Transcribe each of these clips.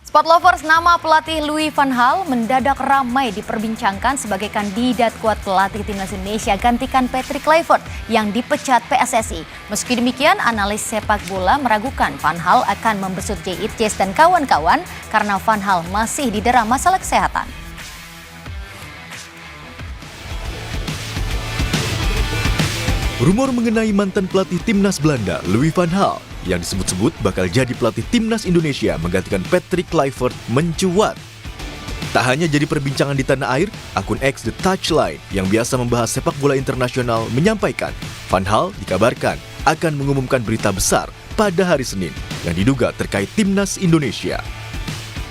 Sport Lovers, nama pelatih Louis van Gaal mendadak ramai diperbincangkan sebagai kandidat kuat pelatih timnas Indonesia gantikan Patrick Kluivert yang dipecat PSSI. Meski demikian, analis sepak bola meragukan Van Gaal akan membesut Jay Itjes dan kawan-kawan karena Van Gaal masih didera masalah kesehatan. Rumor mengenai mantan pelatih timnas Belanda, Louis van Gaal, yang disebut-sebut bakal jadi pelatih timnas Indonesia menggantikan Patrick Kluivert mencuat. Tak hanya jadi perbincangan di tanah air, akun X The Touchline yang biasa membahas sepak bola internasional menyampaikan Van Gaal dikabarkan akan mengumumkan berita besar pada hari Senin yang diduga terkait timnas Indonesia.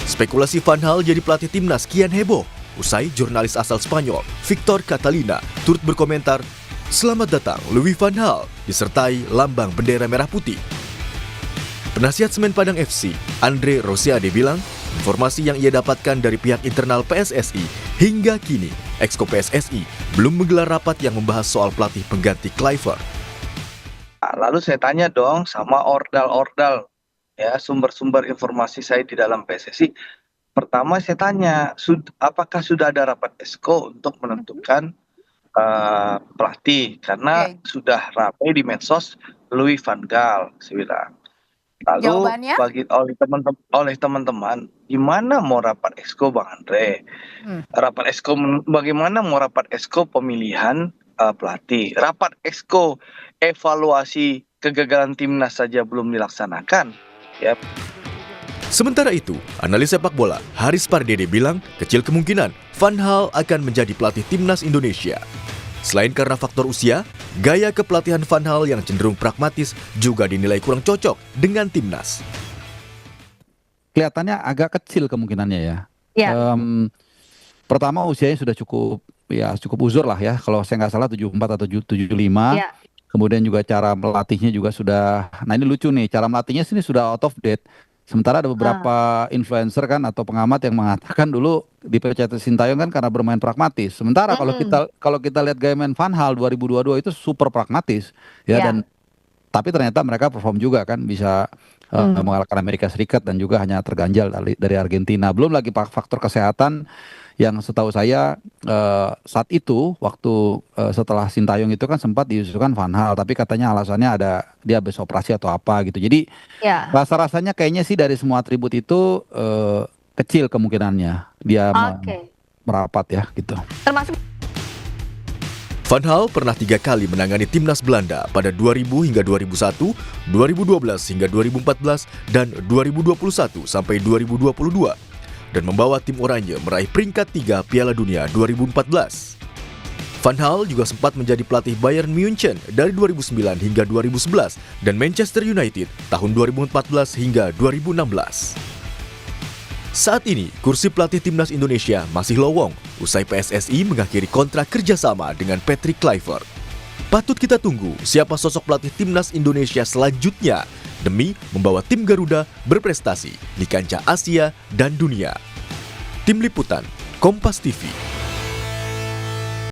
Spekulasi Van Gaal jadi pelatih timnas kian heboh usai jurnalis asal Spanyol Victor Catalina turut berkomentar, "Selamat datang Louis van Gaal," disertai lambang bendera merah putih. Penasihat Semen Padang FC, Andre Rosiade bilang, informasi yang ia dapatkan dari pihak internal PSSI hingga kini, Exco PSSI belum menggelar rapat yang membahas soal pelatih pengganti Kluivert. Lalu saya tanya dong sama ordal-ordal, ya sumber-sumber informasi saya di dalam PSSI. Pertama saya tanya, apakah sudah ada rapat Exco untuk menentukan pelatih? Karena sudah ramai di medsos Louis van Gaal, saya bilang. Lalu Jawabannya? oleh teman-teman, gimana mau rapat Exco, Bang Andre? Rapat Exco, bagaimana mau rapat Exco pemilihan pelatih? Rapat Exco evaluasi kegagalan timnas saja belum dilaksanakan. Ya. Sementara itu, analis sepak bola Haris Pardede bilang kecil kemungkinan Van Gaal akan menjadi pelatih timnas Indonesia. Selain karena faktor usia, gaya kepelatihan Van Gaal yang cenderung pragmatis juga dinilai kurang cocok dengan timnas. Kelihatannya agak kecil kemungkinannya ya. Pertama usianya sudah cukup uzur lah ya. Kalau saya nggak salah 74 atau 75. Ya. Kemudian juga cara melatihnya juga sudah, nah ini lucu nih, cara melatihnya sini sudah out of date. Sementara ada beberapa influencer kan atau pengamat yang mengatakan dulu dipecat Sintayong kan karena bermain pragmatis. Sementara kalau kita lihat gaya main Van Gaal 2022 itu super pragmatis ya. Dan tapi ternyata mereka perform juga kan, bisa mengalahkan Amerika Serikat dan juga hanya terganjal dari Argentina. Belum lagi faktor kesehatan yang setahu saya saat itu waktu setelah Sintayong itu kan sempat diusulkan Van Gaal, tapi katanya alasannya ada dia habis operasi atau apa gitu. Jadi rasa-rasanya kayaknya sih dari semua atribut itu kecil kemungkinannya dia merapat ya gitu. Termasuk Van Gaal pernah 3 kali menangani timnas Belanda pada 2000 hingga 2001, 2012 hingga 2014, dan 2021 sampai 2022. Dan membawa tim Oranye meraih peringkat 3 Piala Dunia 2014. Van Gaal juga sempat menjadi pelatih Bayern München dari 2009 hingga 2011 dan Manchester United tahun 2014 hingga 2016. Saat ini, kursi pelatih timnas Indonesia masih lowong usai PSSI mengakhiri kontrak kerjasama dengan Patrick Kluivert. Patut kita tunggu siapa sosok pelatih timnas Indonesia selanjutnya demi membawa tim Garuda berprestasi di kancah Asia dan dunia. Tim Liputan, Kompas TV.